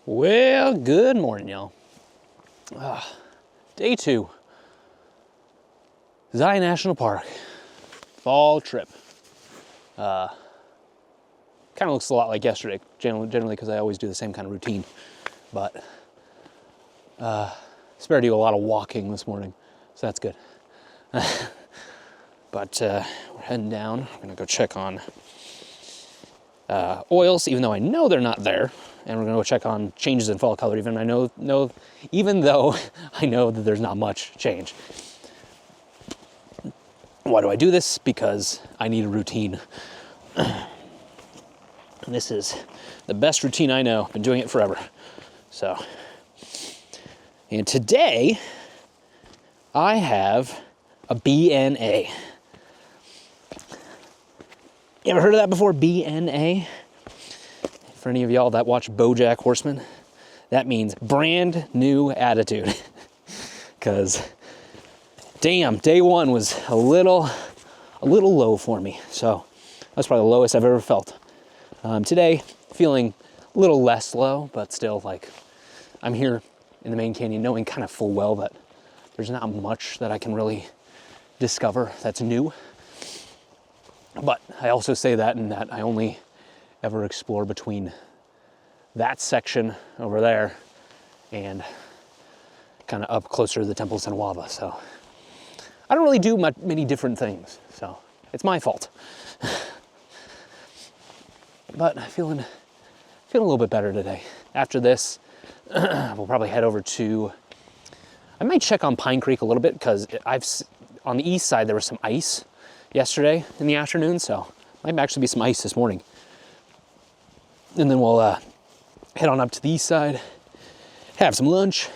Well, good morning, y'all. Day 2, Zion National Park, fall trip. Kind of looks a lot like yesterday, generally because I always do the same kind of routine, but spare to do a lot of walking this morning, so that's good. But we're heading down. We're gonna go check on oils, even though I know they're not there. And we're gonna go check on changes in fall color, even though I know that there's not much change. Why do I do this? Because I need a routine. And this is the best routine I know. I've been doing it forever. So, and today I have a BNA. You ever heard of that before? BNA? For any of y'all that watch BoJack Horseman, that means brand new attitude. Because, damn, day 1 was a little low for me. So that's probably the lowest I've ever felt. Today, feeling a little less low, but still, like, I'm here in the main canyon knowing kind of full well that there's not much that I can really discover that's new. But I also say that in that I only ever explore between that section over there and kind of up closer to the Temple of Sinawava. So I don't really do many different things, so it's my fault. But I'm feeling a little bit better today. After this, we'll probably head over to, I might check on Pine Creek a little bit because on the east side there was some ice yesterday in the afternoon, so might actually be some ice this morning. And then we'll head on up to the east side, have some lunch,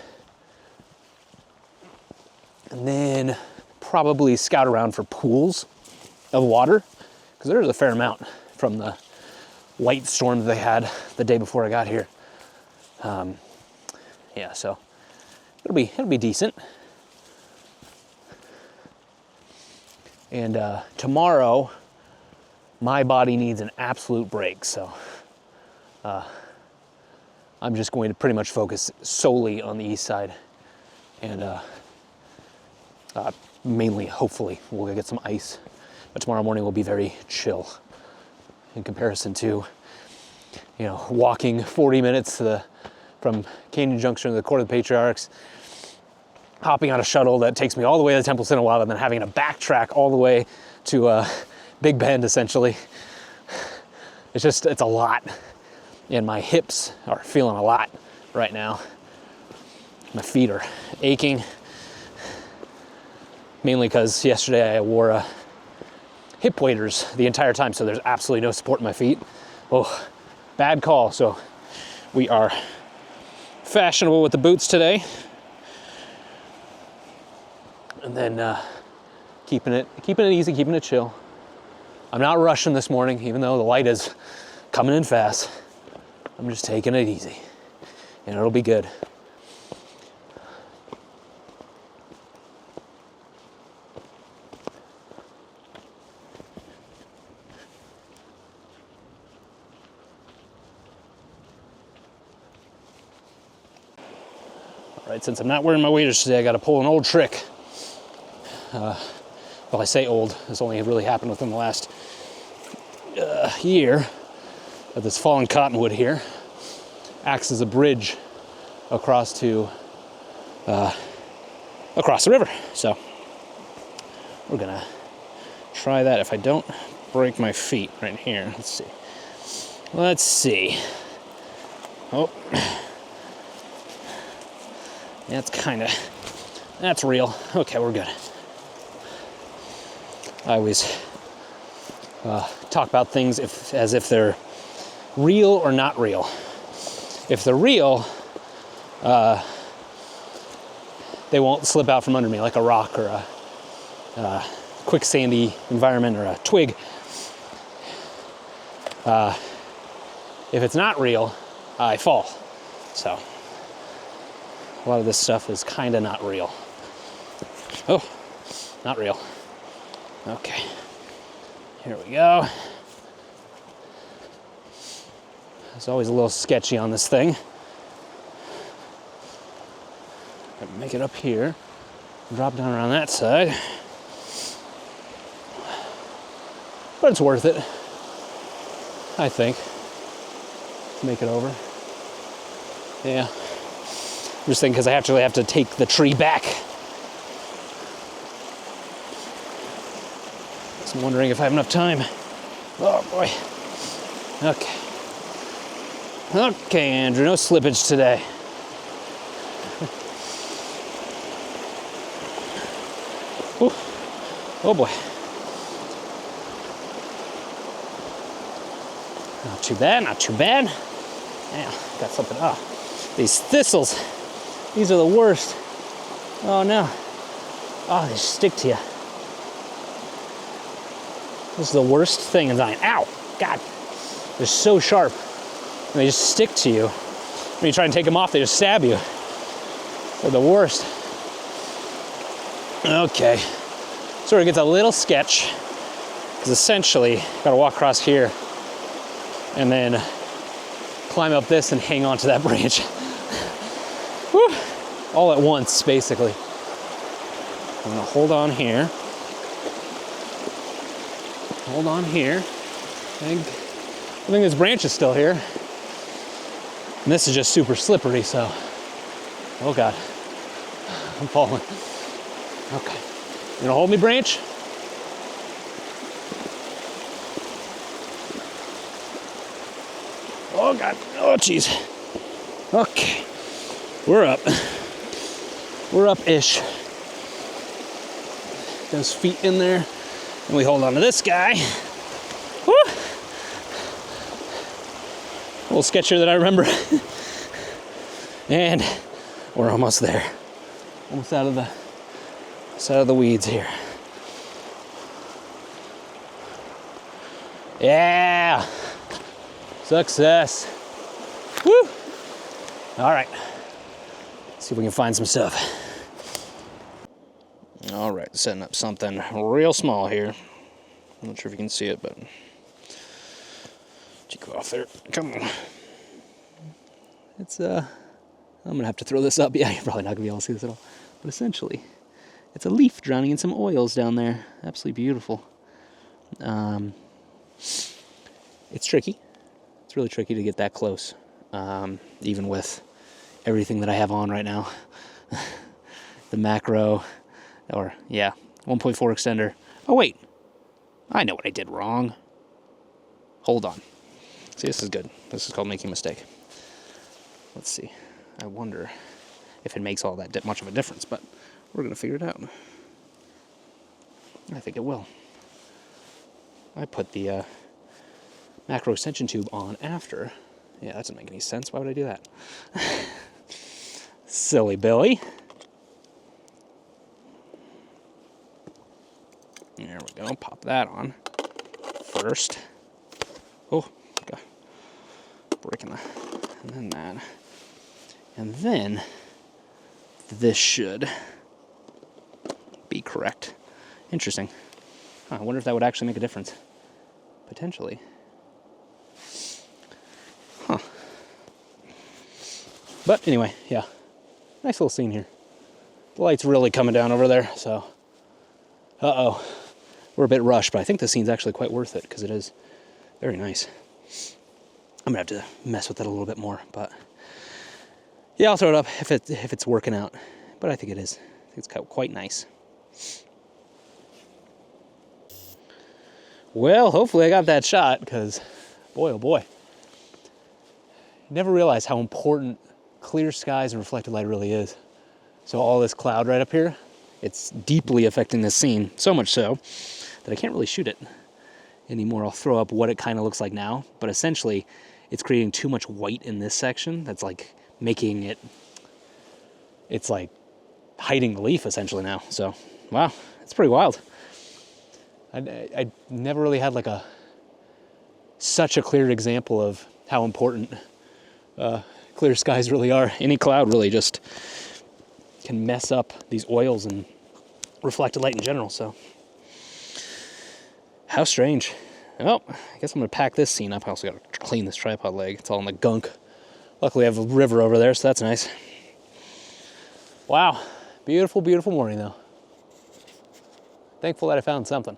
and then probably scout around for pools of water, because there's a fair amount from the light storm that they had the day before I got here. Yeah, so it'll be decent. And tomorrow, my body needs an absolute break, so I'm just going to pretty much focus solely on the east side, and mainly, hopefully, we'll get some ice. But tomorrow morning will be very chill in comparison to, you know, walking 40 minutes from Canyon Junction to the Court of the Patriarchs, hopping on a shuttle that takes me all the way to the Temple of Sinawava, and then having to backtrack all the way to Big Bend, essentially. It's a lot. And my hips are feeling a lot right now. My feet are aching. Mainly because yesterday I wore hip waders the entire time, so there's absolutely no support in my feet. Oh, bad call. So we are fashionable with the boots today. And then keeping it easy, keeping it chill. I'm not rushing this morning, even though the light is coming in fast. I'm just taking it easy, and it'll be good. All right, since I'm not wearing my waders today, I got to pull an old trick. Well, I say old, this only really happened within the last year. But this fallen cottonwood here acts as a bridge across the river. So we're gonna try that if I don't break my feet right here. Let's see. Oh, that's real. Okay, we're good. I always talk about things as if they're real or not real. If they're real, they won't slip out from under me like a rock or a quicksandy environment or a twig. If it's not real, I fall. So a lot of this stuff is kind of not real. Oh, not real. Okay, here we go. It's always a little sketchy on this thing. Make it up here, drop down around that side. But it's worth it, I think, to make it over. Yeah. I'm just thinking because I actually have to take the tree back. So I'm wondering if I have enough time. Oh boy. Okay. Okay, Andrew, no slippage today. Ooh. Oh boy. Not too bad, not too bad. Yeah, got something. Oh, these thistles. These are the worst. Oh no. Oh, they stick to you. This is the worst thing in design. Ow! God. They're so sharp. And they just stick to you. When you try and take them off, they just stab you. They're the worst. Okay. So it gets a little sketch. Because essentially, you gotta walk across here and then climb up this and hang on to that branch. Whew. All at once, basically. I'm gonna hold on here. Hold on here. I think this branch is still here. And this is just super slippery, so. Oh God. I'm falling. Okay. You gonna hold me, branch? Oh God. Oh geez. Okay. We're up. We're up-ish. Those feet in there. And we hold on to this guy. Woo! A little sketchier than I remember. And we're almost there. Almost out of the weeds here. Yeah! Success. Woo! All right. Let's see if we can find some stuff. All right, setting up something real small here. I'm not sure if you can see it, but go off there. Come on. It's I'm gonna have to throw this up. Yeah, you're probably not gonna be able to see this at all. But essentially, it's a leaf drowning in some oils down there. Absolutely beautiful. It's tricky. It's really tricky to get that close, even with everything that I have on right now. The macro, or yeah, 1.4 extender. Oh wait, I know what I did wrong. Hold on. See, this is good. This is called making a mistake. Let's see. I wonder if it makes all that much of a difference, but we're gonna figure it out. I think it will. I put the macro extension tube on after. Yeah, that doesn't make any sense. Why would I do that? Silly Billy. There we go. Pop that on first. Oh, got breaking the, and then that, and then this should be correct. Interesting. Huh, I wonder if that would actually make a difference. Potentially. Huh. But anyway, yeah. Nice little scene here. The light's really coming down over there, so. Uh-oh. We're a bit rushed, but I think this scene's actually quite worth it, because it is very nice. I'm gonna have to mess with it a little bit more, but yeah, I'll throw it up if it's working out. But I think it is. I think it's quite nice. Well, hopefully I got that shot, because boy, oh boy. Never realized how important clear skies and reflected light really is. So all this cloud right up here, it's deeply affecting this scene, so much so that I can't really shoot it anymore. I'll throw up what it kind of looks like now, but essentially it's creating too much white in this section that's like making it, it's like hiding the leaf essentially now. So, wow, it's pretty wild. I never really had like such a clear example of how important clear skies really are. Any cloud really just can mess up these oils and reflected light in general, so. How strange. Well, I guess I'm gonna pack this scene up. I also gotta clean this tripod leg. It's all in the gunk. Luckily I have a river over there, so that's nice. Wow, beautiful, beautiful morning though. Thankful that I found something.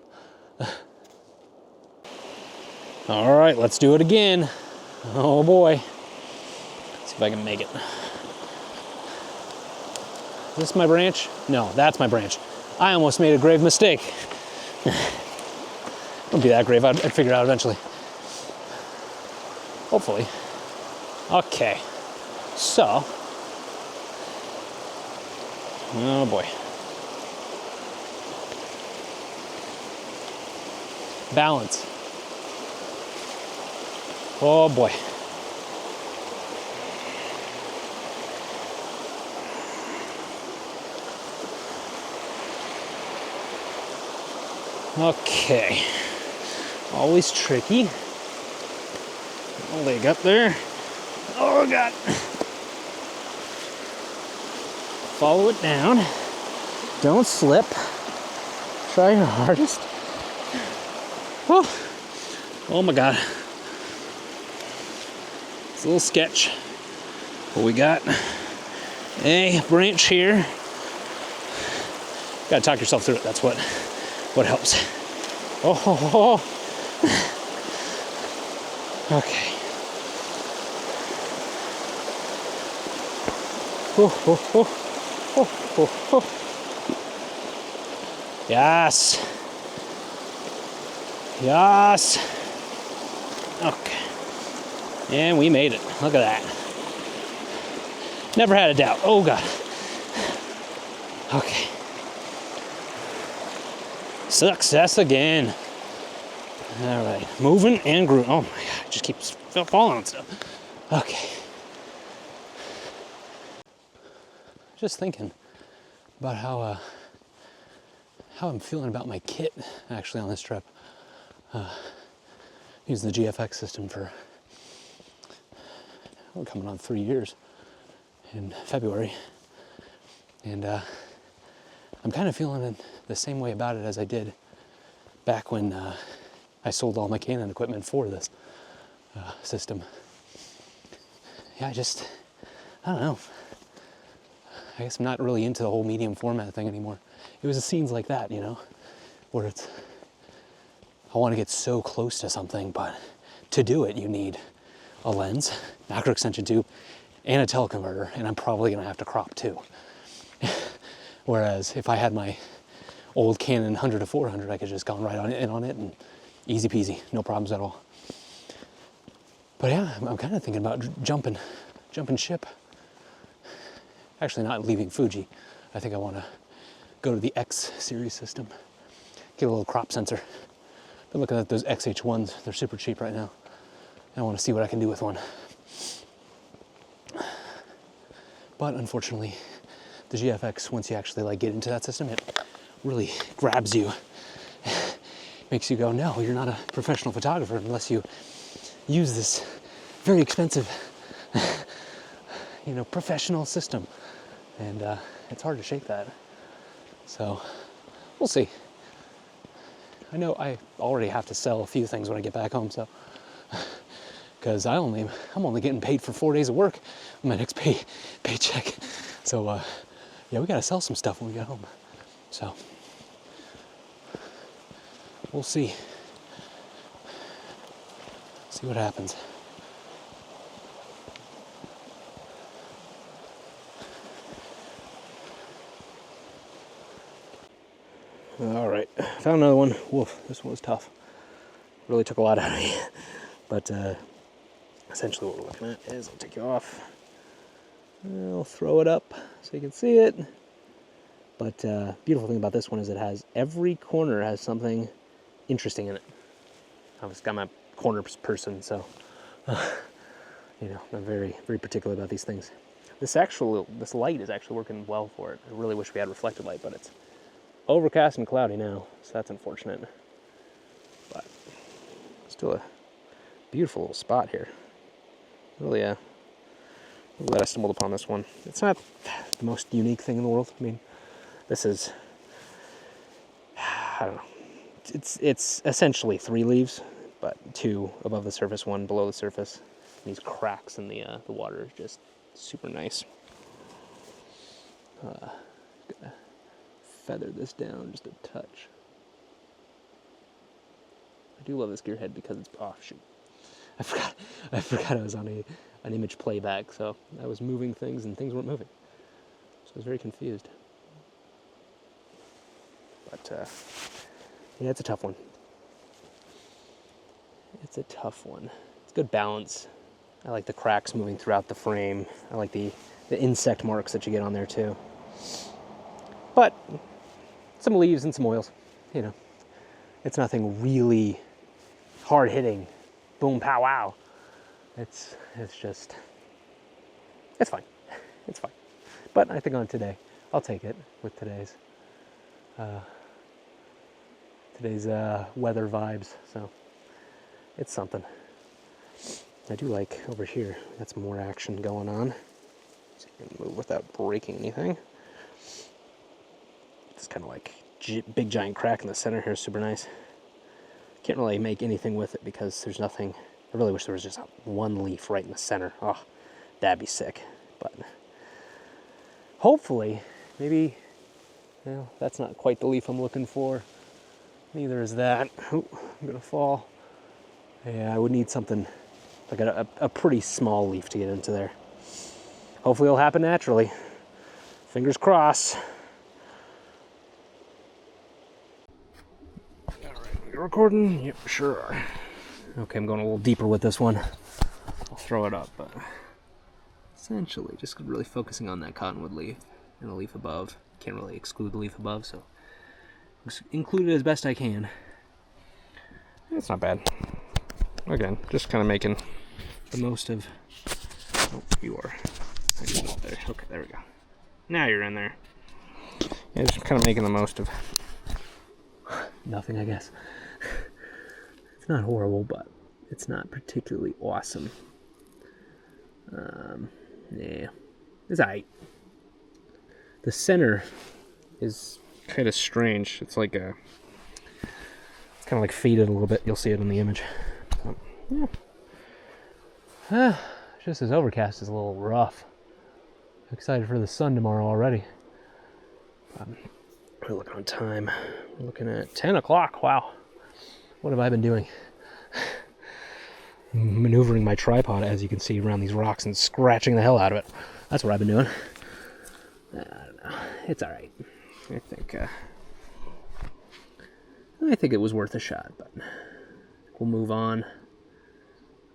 All right, let's do it again. Oh boy. Let's see if I can make it. Is this my branch? No, that's my branch. I almost made a grave mistake. Wouldn't be that grave, I'd figure it out eventually. Hopefully. Okay, so. Oh boy. Balance. Oh boy. Okay. Always tricky. Leg up there. Oh God. Follow it down. Don't slip. Try your hardest. Oh my God. It's a little sketch. But we got a branch here. Gotta talk yourself through it. That's what helps. Oh. Okay. Yes. Yes. Okay. And we made it. Look at that. Never had a doubt. Oh God. Okay. Success again. All right. Moving and grooving. Oh my God. It just keeps falling on stuff. Okay. Just thinking about how I'm feeling about my kit actually on this trip. Using the GFX system for coming on 3 years in February, and I'm kind of feeling the same way about it as I did back when I sold all my Canon equipment for this system. Yeah, I don't know. I guess I'm not really into the whole medium format thing anymore. It was the scenes like that, you know, where I want to get so close to something, but to do it, you need a lens, macro extension tube, and a teleconverter, and I'm probably gonna have to crop too. Whereas if I had my old Canon 100 to 400, I could just gone right on it and easy peasy, no problems at all. But yeah, I'm kind of thinking about jumping ship. Actually, not leaving Fuji. I think I want to go to the X series system, get a little crop sensor. Been looking at those XH1s, they're super cheap right now. I want to see what I can do with one. But unfortunately, the GFX, once you actually like get into that system, it really grabs you. Makes you go, no, you're not a professional photographer unless you use this very expensive, professional system. And it's hard to shake that. So we'll see. I know I already have to sell a few things when I get back home, so because I'm only getting paid for 4 days of work on my next paycheck. So yeah, we gotta sell some stuff when we get home. So we'll see. See what happens. All right, found another one. Woof, this one was tough. Really took a lot out of me. But essentially what we're looking at is, I'll take you off. I'll throw it up so you can see it. But beautiful thing about this one is it has, every corner has something interesting in it. I've got my corner person, so I'm very, very particular about these things. This light is actually working well for it. I really wish we had reflected light, but it's overcast and cloudy now, so that's unfortunate. But still a beautiful little spot here. Really, I'm glad I stumbled upon this one. It's not the most unique thing in the world. I mean, this is, I don't know. It's essentially 3 leaves, but 2 above the surface, 1 below the surface. And these cracks in the water are just super nice. Gonna feather this down just a touch. I do love this gear head because it's, oh shoot. I forgot I was on an image playback, so I was moving things and things weren't moving. So I was very confused. But yeah, it's a tough one. It's a tough one. It's good balance. I like the cracks moving throughout the frame. I like the insect marks that you get on there too. But some leaves and some oils, you know. It's nothing really hard hitting. Boom, pow, wow. It's just, it's fine. It's fine. But I think on today, I'll take it with today's weather vibes. So it's something. I do like over here, got some more action going on. So you can move without breaking anything. It's kind of like big giant crack in the center here, super nice. Can't really make anything with it because there's nothing. I really wish there was just one leaf right in the center. Oh, that'd be sick. But hopefully, maybe, well, that's not quite the leaf I'm looking for. Neither is that. Oh, I'm gonna fall. Yeah, I would need something like a pretty small leaf to get into there. Hopefully it'll happen naturally. Fingers crossed. You're recording? Yep, sure are. Okay, I'm going a little deeper with this one. I'll throw it up, but essentially just really focusing on that cottonwood leaf and the leaf above. Can't really exclude the leaf above, so include it as best I can. It's not bad. Again, just kind of making the most of. Oh, you are. There. Okay, there we go. Now you're in there. Yeah, just kind of making the most of nothing, I guess. It's not horrible, but it's not particularly awesome. Yeah, it's alright. The center is kind of strange. It's like it's kind of like faded a little bit. You'll see it in the image. So, yeah. Just this overcast is a little rough. I'm excited for the sun tomorrow already. We're looking on time. We're looking at 10 o'clock. Wow. What have I been doing? Maneuvering my tripod, as you can see, around these rocks and scratching the hell out of it. That's what I've been doing. I don't know. It's all right. I think it was worth a shot, but we'll move on.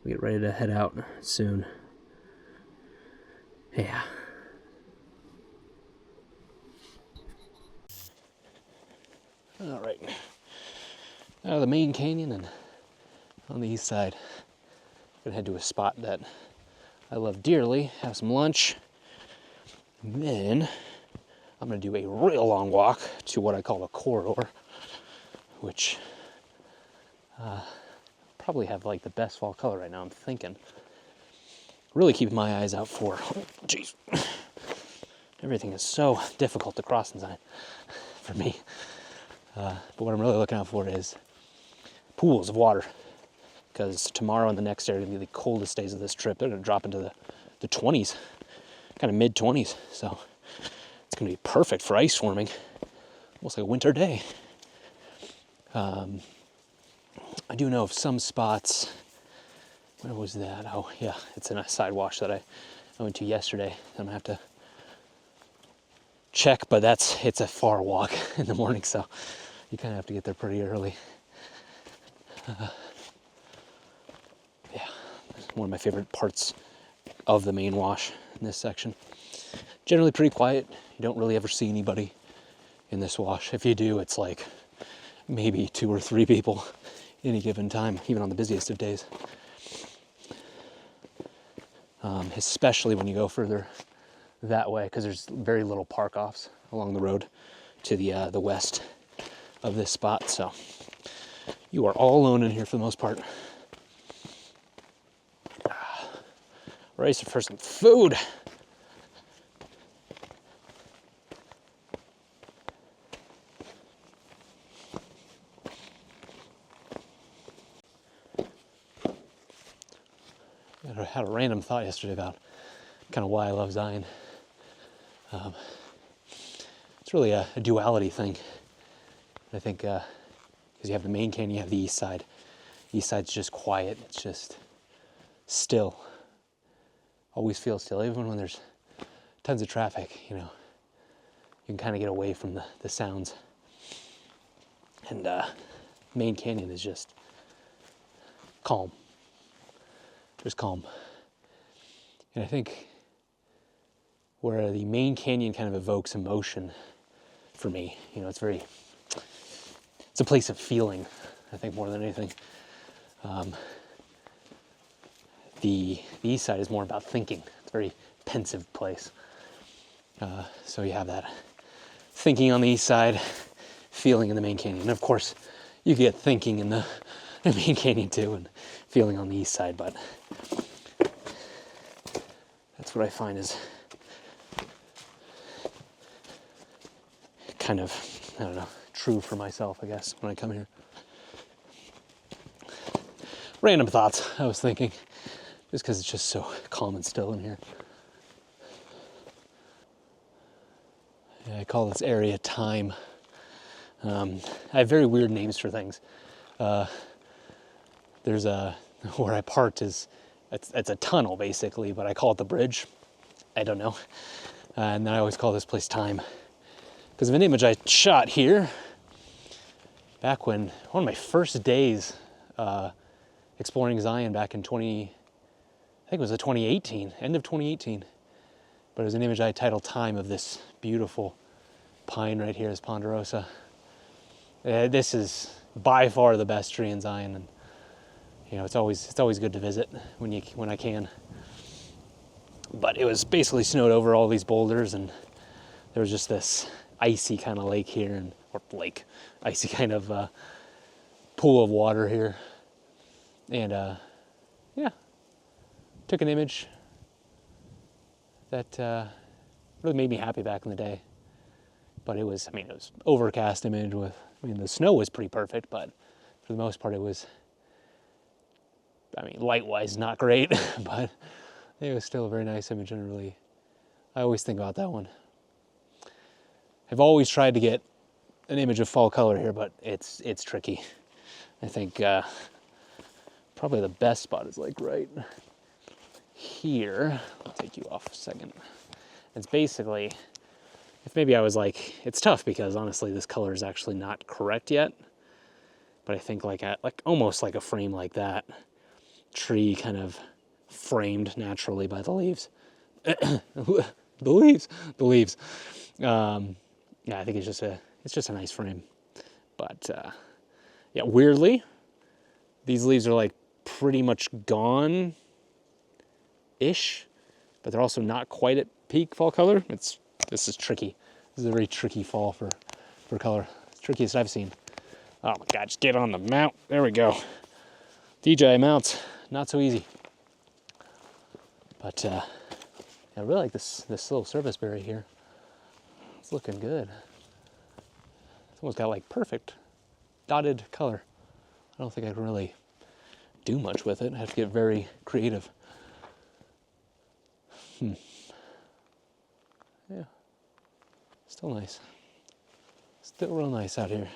We get ready to head out soon. Yeah. All right. Out of the main canyon and on the east side. Gonna head to a spot that I love dearly, have some lunch, and then I'm gonna do a real long walk to what I call a corridor, which probably have like the best fall color right now, I'm thinking. Really keep my eyes out for, oh jeez, everything is so difficult to cross inside for me. But what I'm really looking out for is pools of water. Because tomorrow and the next day are going to be the coldest days of this trip. They're going to drop into the 20s, kind of mid-20s. So it's going to be perfect for ice swarming, almost like a winter day. I do know of some spots. Where was that? Oh, yeah, it's in a side wash that I went to yesterday. I'm going to have to check, but it's a far walk in the morning, so you kind of have to get there pretty early. Yeah, one of my favorite parts of the main wash in this section. Generally pretty quiet. You don't really ever see anybody in this wash. If you do, it's like maybe 2 or 3 people any given time, even on the busiest of days. Especially when you go further that way, because there's very little park-offs along the road to the west of this spot. So you are all alone in here for the most part. Ready for some food. I had a random thought yesterday about kind of why I love Zion. it's really a duality thing. I think because you have the main canyon, you have the east side. East side's just quiet. It's just still. Always feels still, even when there's tons of traffic. You know, you can kind of get away from the sounds. And main canyon is just calm. Just calm. And I think where the main canyon kind of evokes emotion for me, you know, it's a place of feeling, I think, more than anything. The east side is more about thinking. It's a very pensive place. So you have that thinking on the east side, feeling in the main canyon. And of course, you get thinking in the main canyon too, and feeling on the east side, but that's what I find is kind of, I don't know, true for myself, I guess, when I come here. Random thoughts I was thinking, just because it's just so calm and still in here. Yeah, I call this area time. I have very weird names for things. There's where I parked it's a tunnel basically, but I call it the bridge. I don't know. And then I always call this place time because of an image I shot here back when, one of my first days exploring Zion back in I think it was 2018, end of 2018. But it was an image I titled Time of this beautiful pine right here, this ponderosa. This is by far the best tree in Zion, and you know, it's always good to visit when I can. But it was basically snowed over all these boulders, and there was just this icy kind of lake here, icy kind of pool of water here. And yeah, took an image that really made me happy back in the day. But it was overcast image with, the snow was pretty perfect, but for the most part it was, light-wise not great, but it was still a very nice image, and I always think about that one. I've always tried to get an image of fall color here, but it's tricky. I think probably the best spot is like right here. I'll take you off a second. It's basically, if maybe I was like, it's tough because honestly this color is actually not correct yet, but I think like almost like a frame like that, tree kind of framed naturally by the leaves. the leaves. Yeah, I think it's just a nice frame. But yeah, weirdly, these leaves are like pretty much gone-ish, but they're also not quite at peak fall color. This is tricky. This is a very tricky fall for color. It's the trickiest I've seen. Oh my God, just get on the mount. There we go. DJI mounts, not so easy. But I really like this little surface berry here. It's looking good. It's almost got like perfect dotted color. I don't think I can really do much with it. I have to get very creative. Yeah, still nice. Still real nice out here.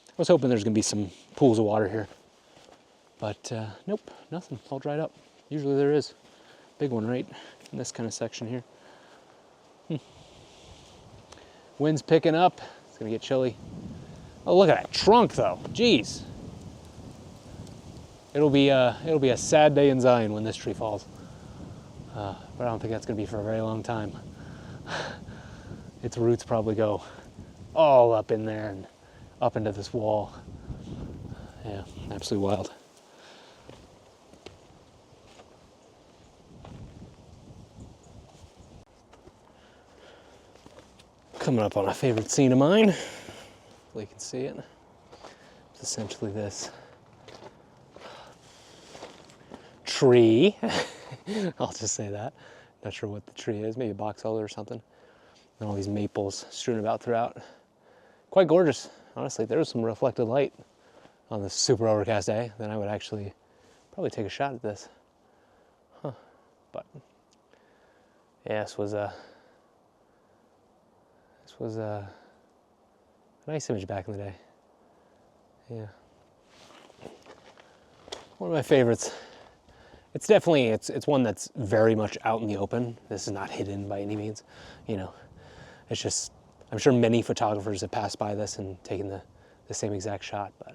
I was hoping there's gonna be some pools of water here, but nope, nothing, all dried up. Usually there is. Big one right in this kind of section here. Wind's picking up. It's gonna get chilly. Oh, look at that trunk though. Jeez. It'll be a sad day in Zion when this tree falls. But I don't think that's gonna be for a very long time. Its roots probably go all up in there and up into this wall. Yeah, absolutely wild. Coming up on a favorite scene of mine. Hopefully you can see it. It's essentially this tree. I'll just say that. Not sure what the tree is, maybe a box elder or something. And all these maples strewn about throughout. Quite gorgeous. Honestly, if there was some reflected light on this super overcast day, then I would actually probably take a shot at this. But yeah, this was This was a nice image back in the day. Yeah. One of my favorites. It's definitely, it's one that's very much out in the open. This is not hidden by any means. You know, it's just, I'm sure many photographers have passed by this and taken the same exact shot, but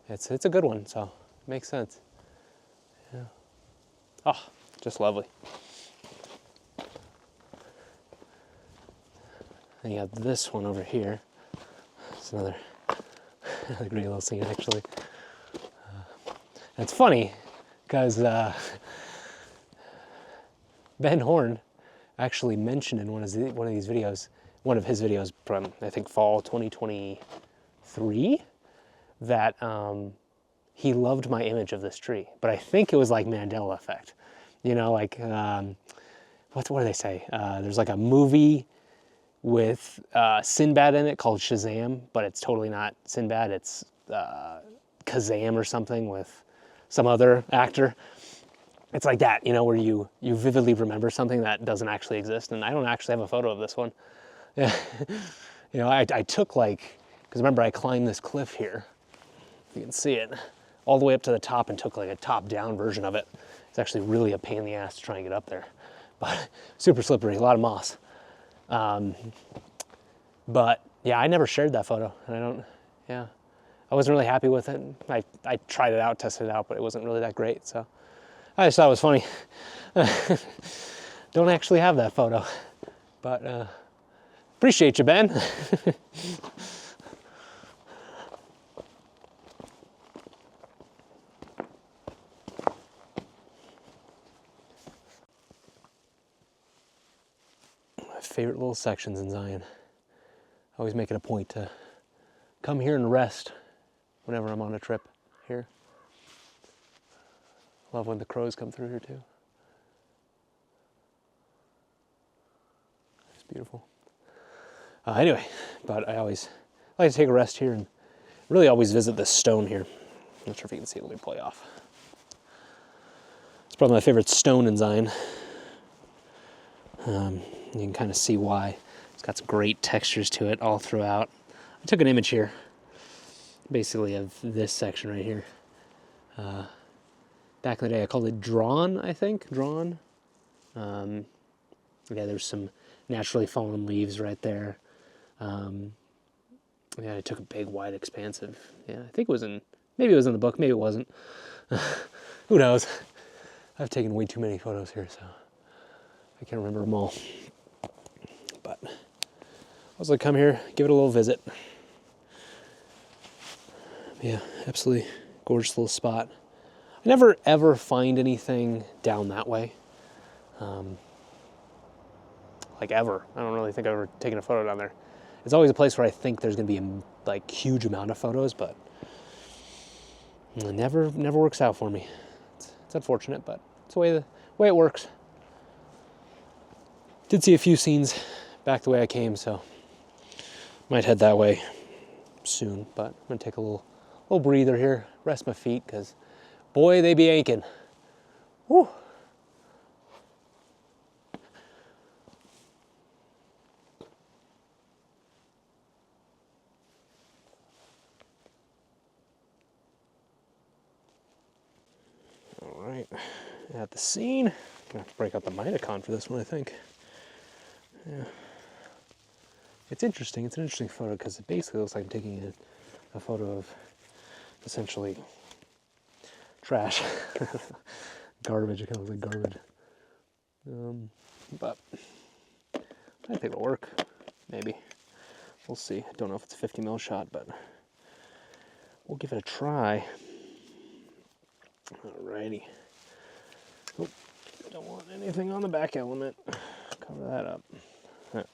it's a good one, so it makes sense. Yeah. Oh, just lovely. And you have this one over here. It's another great little scene, actually. And it's funny because Ben Horn actually mentioned in one of his videos from, I think, fall 2023, that he loved my image of this tree. But I think it was like Mandela effect. You know, like, what do they say? There's like a movie with Sinbad in it called Shazam, but it's totally not Sinbad. It's Kazam or something with some other actor. It's like that, you know, where you vividly remember something that doesn't actually exist. And I don't actually have a photo of this one. Yeah. You know, I took like, because remember I climbed this cliff here. You can see it all the way up to the top and took like a top-down version of it. It's actually really a pain in the ass to try and get up there, but super slippery, a lot of moss. But yeah, I never shared that photo, and I wasn't really happy with it. I tried it out, tested it out, but it wasn't really that great, so I just thought it was funny. Don't actually have that photo, but appreciate you, Ben. My favorite little sections in Zion. I always make it a point to come here and rest whenever I'm on a trip here. Love when the crows come through here too. It's beautiful. Anyway, but I always like to take a rest here and really always visit this stone here. I'm not sure if you can see it, let me play off. It's probably my favorite stone in Zion. You can kind of see why. It's got some great textures to it all throughout. I took an image here, basically of this section right here. Back in the day, I called it Drawn, I think. Drawn. Yeah, there's some naturally fallen leaves right there. Yeah, I took a big, wide, expansive. Yeah, I think it was maybe it was in the book, maybe it wasn't. Who knows? I've taken way too many photos here, so I can't remember them all. But I was like, come here, give it a little visit. Yeah, absolutely gorgeous little spot. I never ever find anything down that way. Like ever. I don't really think I've ever taken a photo down there. It's always a place where I think there's gonna be a like huge amount of photos, but it never works out for me. It's unfortunate, but it's the way it works. Did see a few scenes back the way I came, so might head that way soon, but I'm gonna take a little breather here, rest my feet, because boy, they be aching. Woo. All right, at the scene. I'm gonna have to break out the Mitakon for this one, I think. Yeah. It's interesting. It's an interesting photo because it basically looks like I'm taking a photo of essentially trash. Garbage. It kind of looks like garbage. But I think it'll work. Maybe. We'll see. I don't know if it's a 50 mil shot, but we'll give it a try. Alrighty. Oh, don't want anything on the back element. Cover that up. But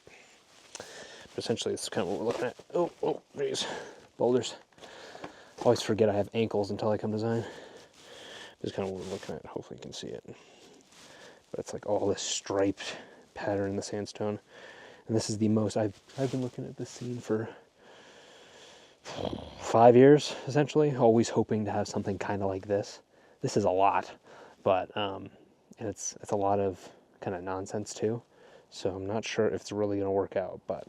essentially, it's kind of what we're looking at. Oh, geez. Boulders. Always forget I have ankles until I come to Zion. This is kind of what we're looking at. Hopefully you can see it. But it's like all this striped pattern in the sandstone. And this is the most, I've been looking at this scene for 5 years, essentially. Always hoping to have something kind of like this. This is a lot, but, and it's a lot of kind of nonsense too. So I'm not sure if it's really going to work out, but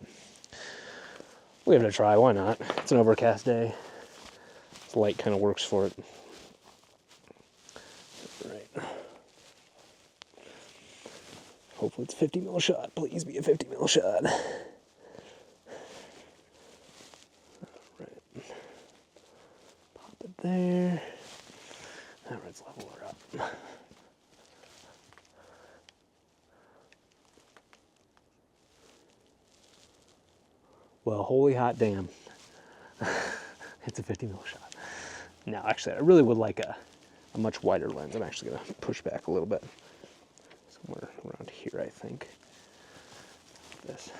We'll give it a try, why not? It's an overcast day. The light kind of works for it. Right. Hopefully it's 50 mil shot. Please be a 50 mil shot. Right. Pop it there. All right, let's level her up. Well, holy hot damn. It's a 50 mil shot. Now, actually, I really would like a much wider lens. I'm actually going to push back a little bit. Somewhere around here, I think. This.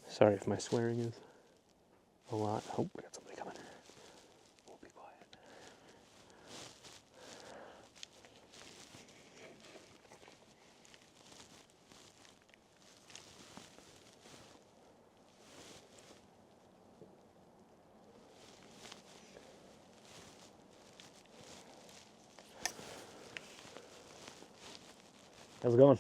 Sorry if my swearing is a lot. Oh, we got somebody coming. We'll be quiet. How's it going?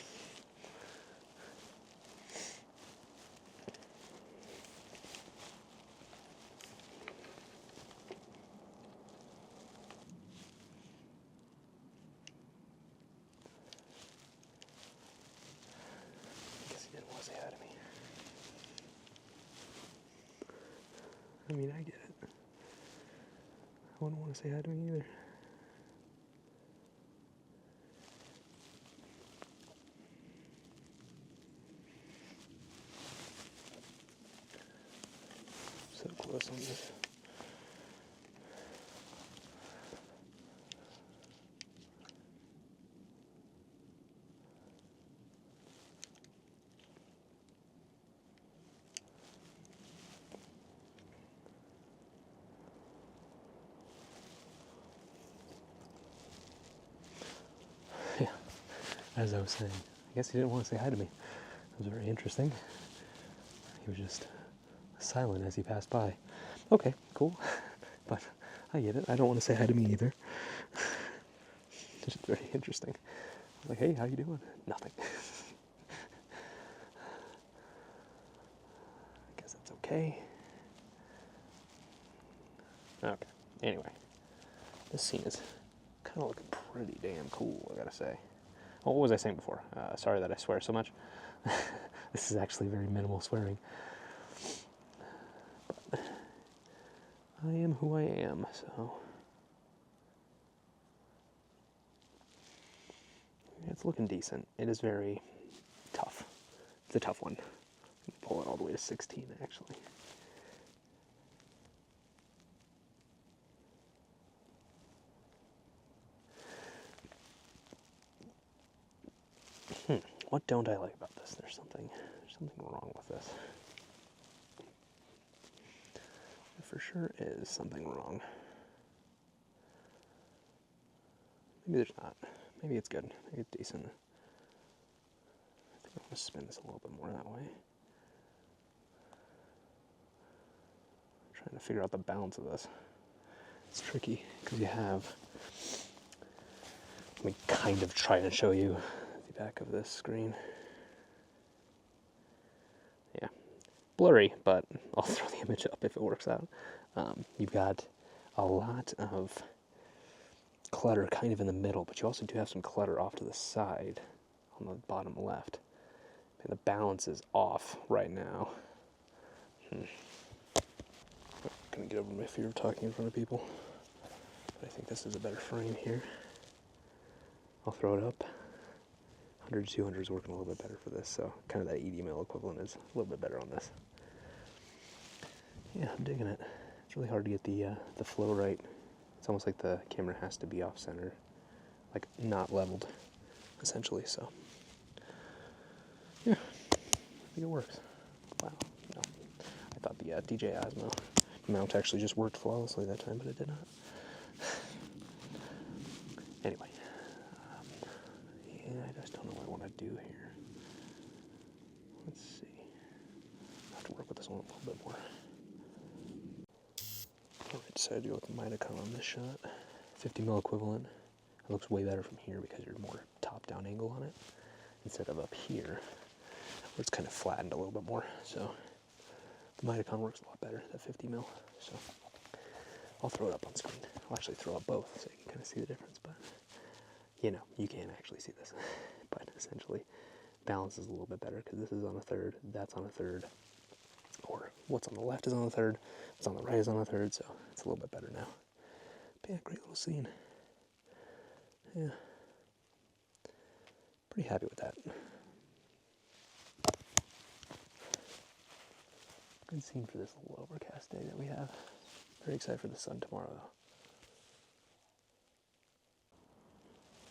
I guess he didn't want to say hi to me. I mean, I get it. I wouldn't want to say hi to me either. So close on this. Yeah, as I was saying, I guess he didn't want to say hi to me. It was very interesting. He was just silent as he passed by. Okay, cool. But I get it. I don't want to say hi to me either. It's just very interesting. I was like, hey, how you doing? Nothing. I guess that's okay. Okay. Anyway, this scene is kind of looking pretty damn cool, I gotta say. Oh, what was I saying before? Sorry that I swear so much. This is actually very minimal swearing. But I am who I am, so it's looking decent. It is very tough. It's a tough one. Pull it all the way to 16, actually. What don't I like about this? There's something wrong with this. There for sure is something wrong. Maybe there's not. Maybe it's good. Maybe it's decent. I think I'm going to spin this a little bit more that way. I'm trying to figure out the balance of this. It's tricky because you have... Let me kind of try to show you the back of this screen. Yeah, blurry, but I'll throw the image up if it works out. You've got a lot of clutter kind of in the middle, but you also do have some clutter off to the side on the bottom left. And the balance is off right now. I'm gonna get over my fear of talking in front of people, but I think this is a better frame here. I'll throw it up. 100-200 is working a little bit better for this, so kind of that 80 mil equivalent is a little bit better on this. Yeah, I'm digging it. It's really hard to get the flow right. It's almost like the camera has to be off center, like not leveled, essentially. So yeah, I think it works. Wow, no, I thought the DJI Osmo mount actually just worked flawlessly that time, but it did not. Anyway, yeah, I just don't know what I want to do here. Let's see. I have to work with this one a little bit more. I decided to go with the Mitakon on this shot. 50 mil equivalent. It looks way better from here because you're more top-down angle on it instead of up here, where it's kind of flattened a little bit more. So the Mitakon works a lot better, that 50 mil. So I'll throw it up on screen. I'll actually throw up both so you can kind of see the difference, but you know, you can't actually see this. But essentially, balance is a little bit better because this is on a third, that's on a third, or what's on the left is on the third, what's on the right is on a third, so it's a little bit better now. But yeah, great little scene. Yeah. Pretty happy with that. Good scene for this little overcast day that we have. Very excited for the sun tomorrow,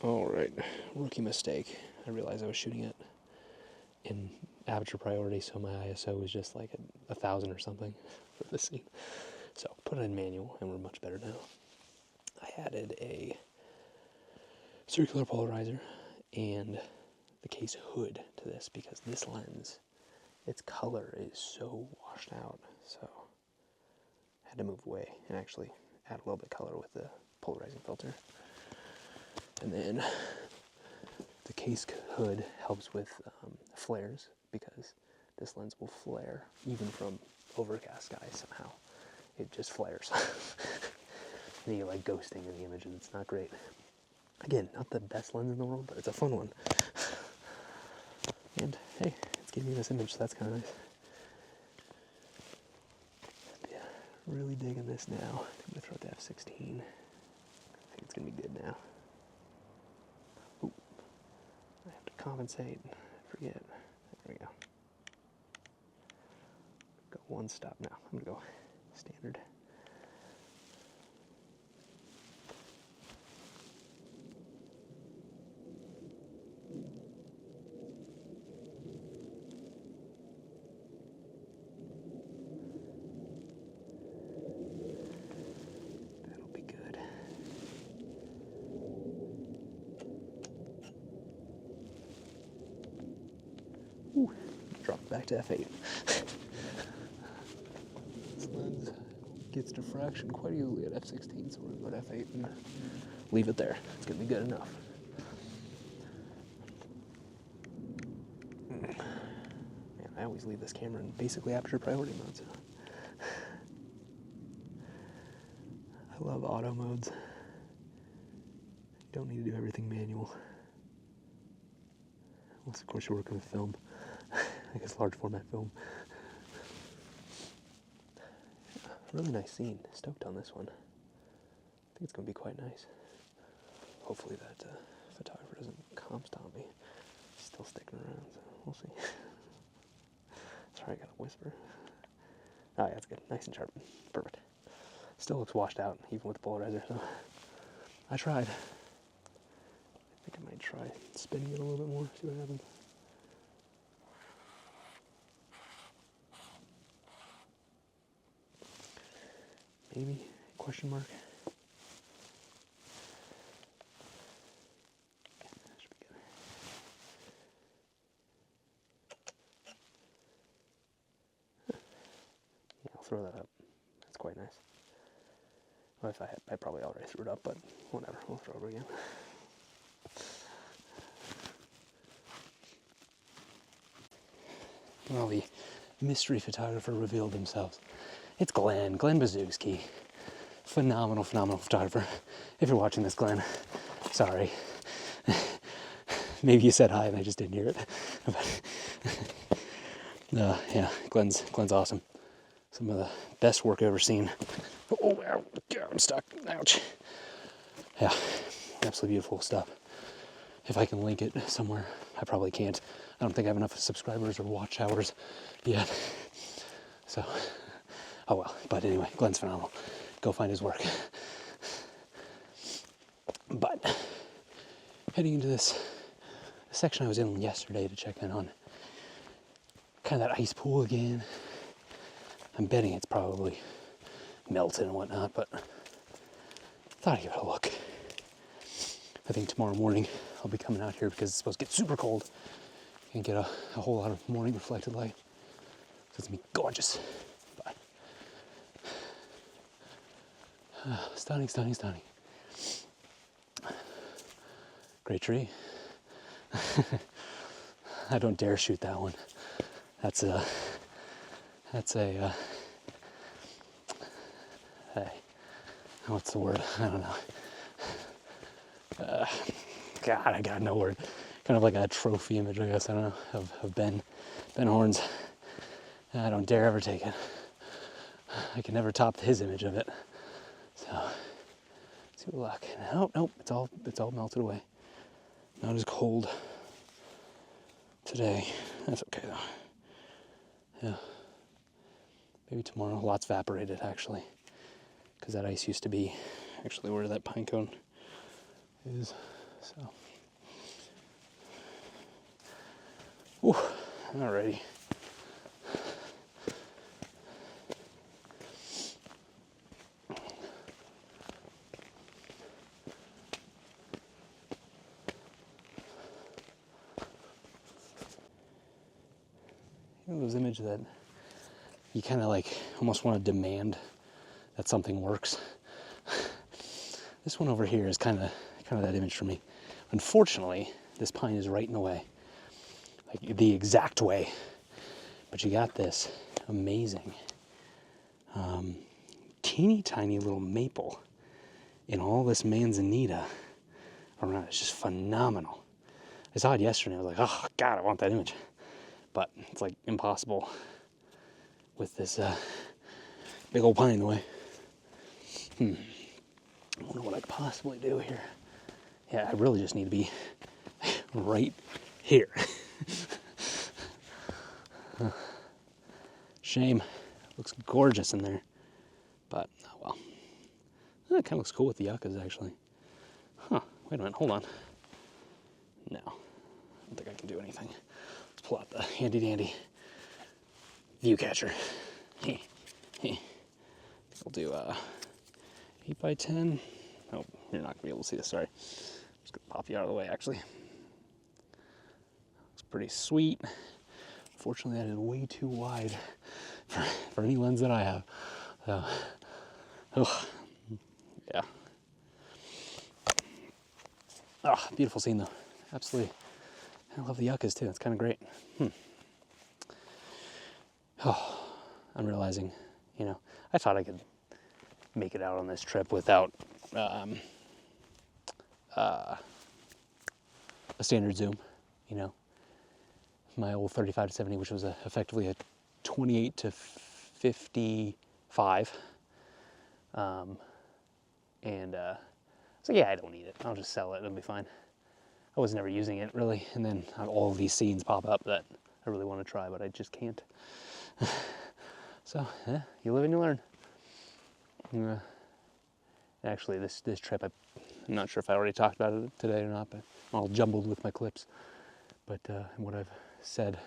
though. Alright, rookie mistake. I realized I was shooting it in aperture priority, so my ISO was just like 1,000 or something for this scene. So put it in manual, and we're much better now. I added a circular polarizer and the case hood to this because this lens, its color is so washed out, so I had to move away and actually add a little bit of color with the polarizing filter. And then the case hood helps with flares because this lens will flare even from overcast skies somehow. It just flares. And you like ghosting in the image and it's not great. Again, not the best lens in the world, but it's a fun one. And hey, it's giving me this image, so that's kind of nice. But yeah, really digging this now. I'm gonna throw it to F16. I think it's gonna be good now. Ooh, I have to compensate. Forget. There we go. Go one stop now. I'm gonna go standard. Ooh, drop back to F8. This lens gets diffraction quite easily at F16, so we're going to go to F8 and leave it there. It's going to be good enough. Man, I always leave this camera in basically aperture priority mode. So. I love auto modes. You don't need to do everything manual. Unless, of course, you're working with film. I guess large format film. Really nice scene. Stoked on this one. I think it's going to be quite nice. Hopefully that photographer doesn't comp stomp me. He's still sticking around, so we'll see. Sorry, I got to whisper. Oh yeah, that's good. Nice and sharp. Perfect. Still looks washed out, even with the polarizer, so I tried. I think I might try spinning it a little bit more, see what happens. Maybe? Question mark? Okay, that should be good. Yeah, I'll throw that up. That's quite nice. Well, if I probably already threw it up, but whatever, we'll throw it over again. Well, the mystery photographer revealed themselves. It's Glenn Bazewski. Phenomenal, phenomenal photographer. If you're watching this, Glenn, sorry. Maybe you said hi and I just didn't hear it. But, yeah, Glenn's awesome. Some of the best work I've ever seen. Oh, ow, I'm stuck. Ouch. Yeah, absolutely beautiful stuff. If I can link it somewhere, I probably can't. I don't think I have enough subscribers or watch hours yet. So, oh well. But anyway, Glenn's phenomenal. Go find his work. But heading into this section I was in yesterday to check in on, kind of that ice pool again. I'm betting it's probably melted and whatnot, but thought I'd give it a look. I think tomorrow morning I'll be coming out here because it's supposed to get super cold and get a whole lot of morning reflected light. So it's gonna be gorgeous. But stunning, stunning, stunning. Great tree. I don't dare shoot that one. That's a, hey, what's the word? I don't know. God, I got no word. Kind of like a trophy image, I guess, I don't know, of Ben Horn's. I don't dare ever take it. I can never top his image of it. So, let's see what luck. Nope, it's all melted away. Not as cold today. That's okay though. Yeah. Maybe tomorrow. Lots evaporated actually, because that ice used to be actually where that pine cone is. So, whew, alrighty. Those images that you kind of like almost want to demand that something works. This one over here is kind of that image for me. Unfortunately, this pine is right in the way, like the exact way. But you got this amazing, teeny tiny little maple in all this manzanita around. It's just phenomenal. I saw it yesterday. I was like, oh God, I want that image. But it's like impossible with this big old pine in the way. I wonder what I could possibly do here. Yeah, I really just need to be right here. Shame. Looks gorgeous in there. But, oh well. It kind of looks cool with the yuccas, actually. Huh, wait a minute, hold on. No, I don't think I can do anything. Let's pull out the handy-dandy view catcher. We'll do 8x10. Oh, you're not gonna be able to see this, sorry. I'm just gonna pop you out of the way, actually. Looks pretty sweet. Unfortunately, that is way too wide for any lens that I have. So, oh, yeah. Oh, beautiful scene though, absolutely. I love the yuccas too, it's kind of great. Oh, I'm realizing, you know, I thought I could make it out on this trip without a standard zoom, you know. My old 35-70, which was effectively a 28 to 55. So yeah, I don't need it. I'll just sell it, it'll be fine. I was never using it really, and then all of these scenes pop up that I really want to try, but I just can't. So, yeah, you live and you learn. Actually, this trip, I'm not sure if I already talked about it today or not, but I'm all jumbled with my clips. But what I've said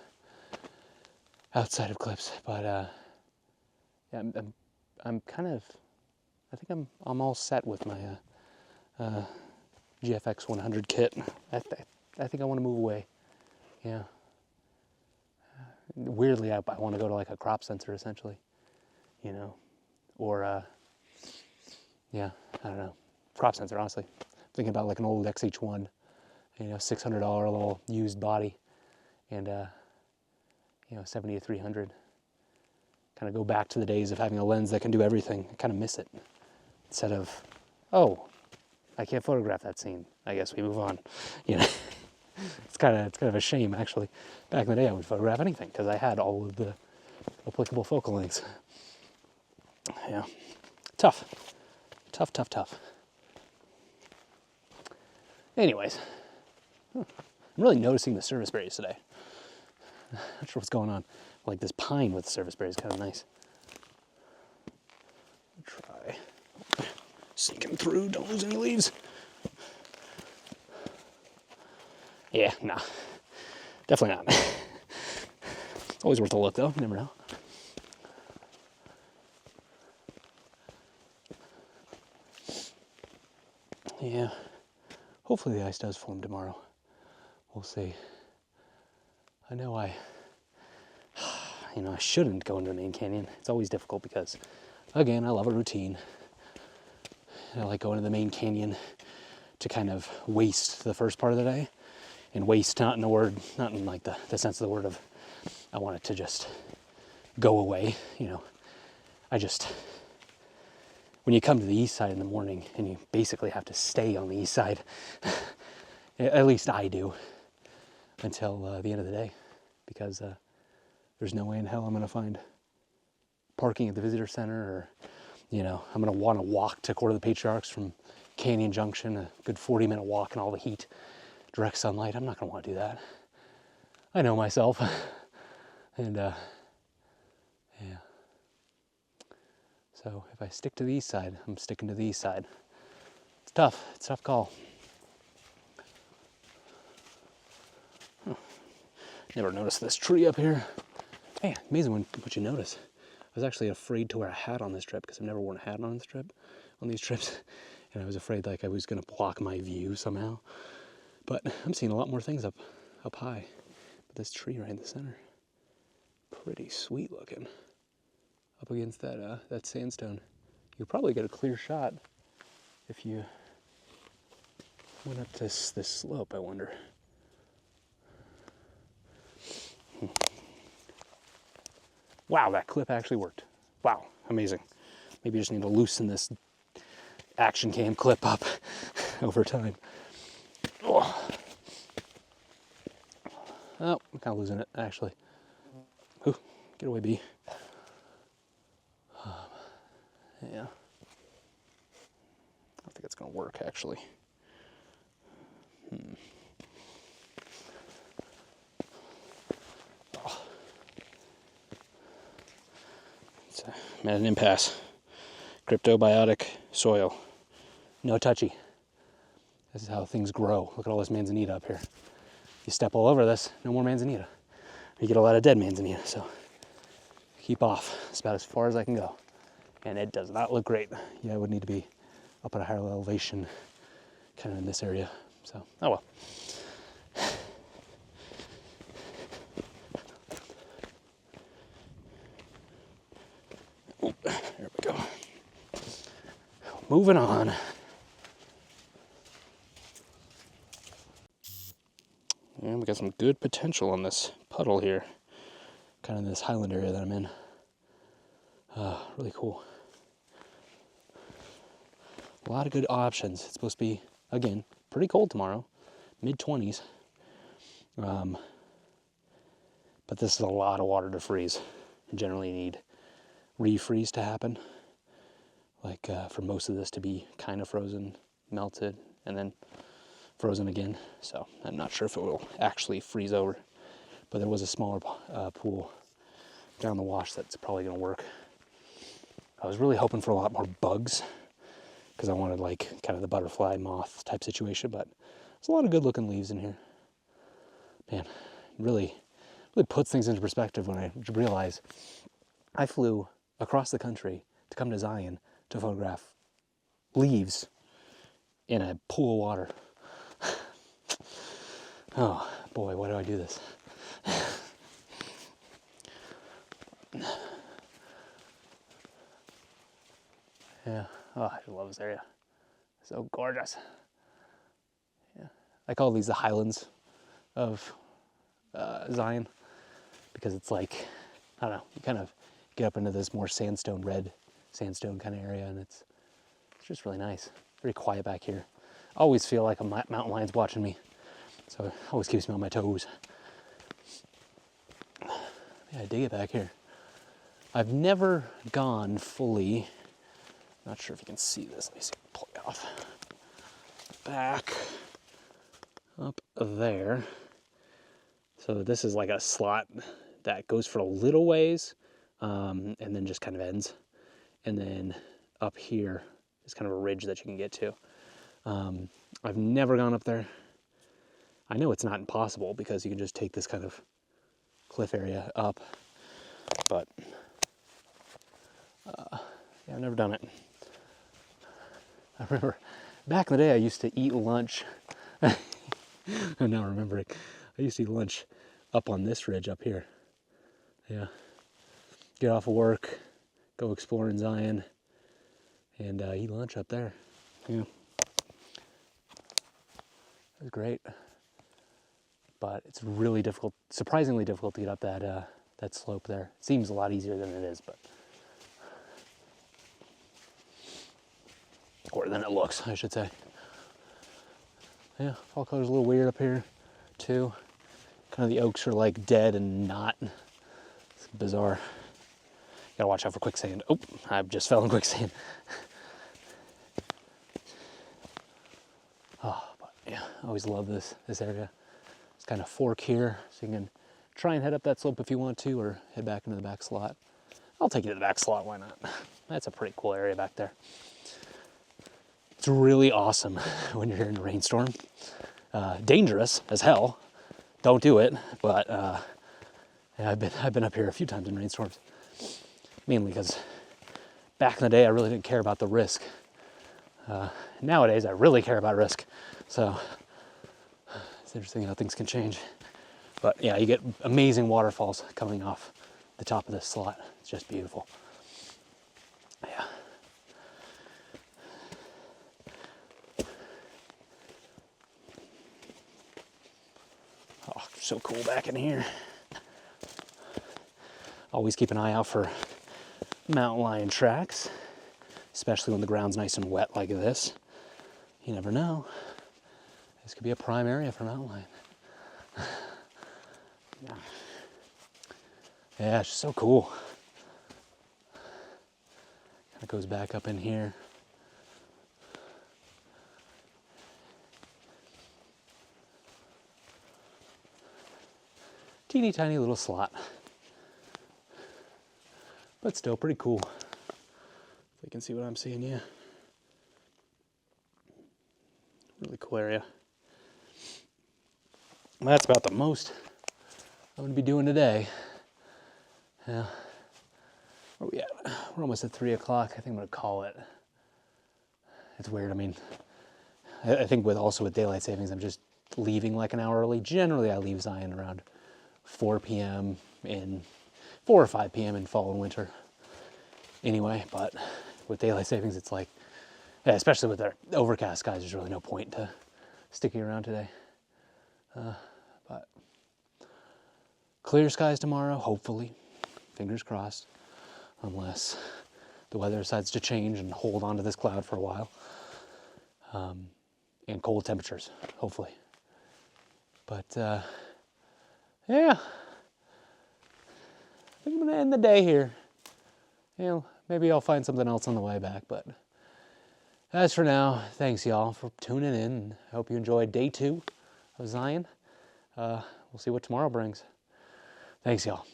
outside of clips, but yeah, I'm kind of, I think I'm all set with my GFX 100 kit. I think I want to move away. Yeah. Weirdly, I want to go to like a crop sensor essentially, you know, or yeah, I don't know, crop sensor honestly. Thinking about like an old XH1, you know, $600 little used body, and you know, 70 to 300. Kind of go back to the days of having a lens that can do everything. I kind of miss it. Instead of, oh, I can't photograph that scene. I guess we move on. You know, it's kind of a shame actually. Back in the day, I would photograph anything because I had all of the applicable focal lengths. Yeah, tough. Anyways, I'm really noticing the surface berries today. Not sure what's going on. Like this pine with the surface berries is kind of nice. Try sneaking through, don't lose any leaves. Yeah, nah, definitely not. It's always worth a look though, you never know. Yeah, hopefully the ice does form tomorrow. We'll see. I know I shouldn't go into the main canyon. It's always difficult because, again, I love a routine. I like going to the main canyon to kind of waste the first part of the day And waste, not in the word, not in like the sense of the word of, I want it to just go away, you know. When you come to the east side in the morning and you basically have to stay on the east side, at least I do, until the end of the day, because there's no way in hell I'm gonna find parking at the visitor center, or, you know, I'm gonna wanna walk to Court of the Patriarchs from Canyon Junction, a good 40-minute walk in all the heat, direct sunlight. I'm not gonna wanna do that. I know myself. And yeah. So if I stick to the east side, I'm sticking to the east side. It's tough, it's a tough call. Never noticed this tree up here. Hey, amazing what you notice. I was actually afraid to wear a hat on this trip because I've never worn a hat on this trip, on these trips. And I was afraid like I was gonna block my view somehow. But I'm seeing a lot more things up high. But this tree right in the center, pretty sweet looking. Up against that sandstone. You'll probably get a clear shot if you went up this slope, I wonder. Wow, that clip actually worked. Wow, amazing. Maybe you just need to loosen this action cam clip up over time. Oh, I'm kind of losing it, actually. Ooh, get away, bee. Yeah. I don't think it's going to work, actually. Oh. I'm at an impasse. Cryptobiotic soil. No touchy. This is how things grow. Look at all this manzanita up here. You step all over this, no more manzanita. You get a lot of dead manzanita, so keep off. It's about as far as I can go. And it does not look great. Yeah, I would need to be up at a higher elevation, kind of in this area. So, oh well. Oh, there we go. Moving on. And we got some good potential on this puddle here, kind of in this highland area that I'm in. Really cool. A lot of good options. It's supposed to be, again, pretty cold tomorrow, mid-20s. But this is a lot of water to freeze. You generally need refreeze to happen, like for most of this to be kind of frozen, melted, and then frozen again. So I'm not sure if it will actually freeze over, but there was a smaller pool down the wash that's probably going to work. I was really hoping for a lot more bugs because I wanted like kind of the butterfly moth type situation, but there's a lot of good looking leaves in here. Man, really puts things into perspective when I realize I flew across the country to come to Zion to photograph leaves in a pool of water. Oh boy, why do I do this? Yeah, oh, I love this area. So gorgeous. Yeah, I call these the highlands of Zion because it's like, I don't know, you kind of get up into this more red sandstone kind of area, and it's just really nice. Very quiet back here. I always feel like a mountain lion's watching me, so it always keeps me on my toes. Yeah, I dig it back here. I've never gone fully, not sure if you can see this, let me see, pull it off. Back up there. So this is like a slot that goes for a little ways, and then just kind of ends. And then up here is kind of a ridge that you can get to. I've never gone up there. I know it's not impossible because you can just take this kind of cliff area up, but yeah, I've never done it. I remember back in the day I used to eat lunch. I'm now remembering. I used to eat lunch up on this ridge up here. Yeah. Get off of work, go explore in Zion, and eat lunch up there. Yeah. It was great. but it's really difficult, surprisingly difficult to get up that that slope there. It seems a lot easier than it is, but or than it looks, I should say. Yeah, fall color's a little weird up here too. Kind of the oaks are like dead and not. It's bizarre. Gotta watch out for quicksand. Oh, I just fell in quicksand. Oh, but yeah, I always love this area. It's kind of fork here, so you can try and head up that slope if you want to, or head back into the back slot. I'll take you to the back slot, why not? That's a pretty cool area back there. It's really awesome when you're here in a rainstorm. Dangerous as hell. Don't do it, but yeah, I've been up here a few times in rainstorms. Mainly because back in the day I really didn't care about the risk. Nowadays I really care about risk. So it's interesting how things can change. But yeah, you get amazing waterfalls coming off the top of this slot. It's just beautiful. Yeah. Oh, so cool back in here. Always keep an eye out for mountain lion tracks, especially when the ground's nice and wet like this. You never know. This could be a prime area for mountain lion. Yeah, it's just so cool. Kind of goes back up in here. Teeny tiny little slot. But still pretty cool. If you can see what I'm seeing, yeah. Really cool area. Well, that's about the most I'm gonna be doing today. Yeah. Where are we at? We're almost at 3 o'clock. I think I'm gonna call it. It's weird, I mean, I think with daylight savings, I'm just leaving like an hour early. Generally, I leave Zion around 4 p.m. in 4 or 5 p.m. in fall and winter. Anyway, but with daylight savings, it's like, yeah, especially with our overcast skies, there's really no point to sticking around today. But clear skies tomorrow, hopefully. Fingers crossed, unless the weather decides to change and hold on to this cloud for a while. And cold temperatures, hopefully. But yeah, I think I'm gonna end the day here. You know, maybe I'll find something else on the way back, but as for now, thanks y'all for tuning in. I hope you enjoyed day 2 of Zion. We'll see what tomorrow brings. Thanks y'all.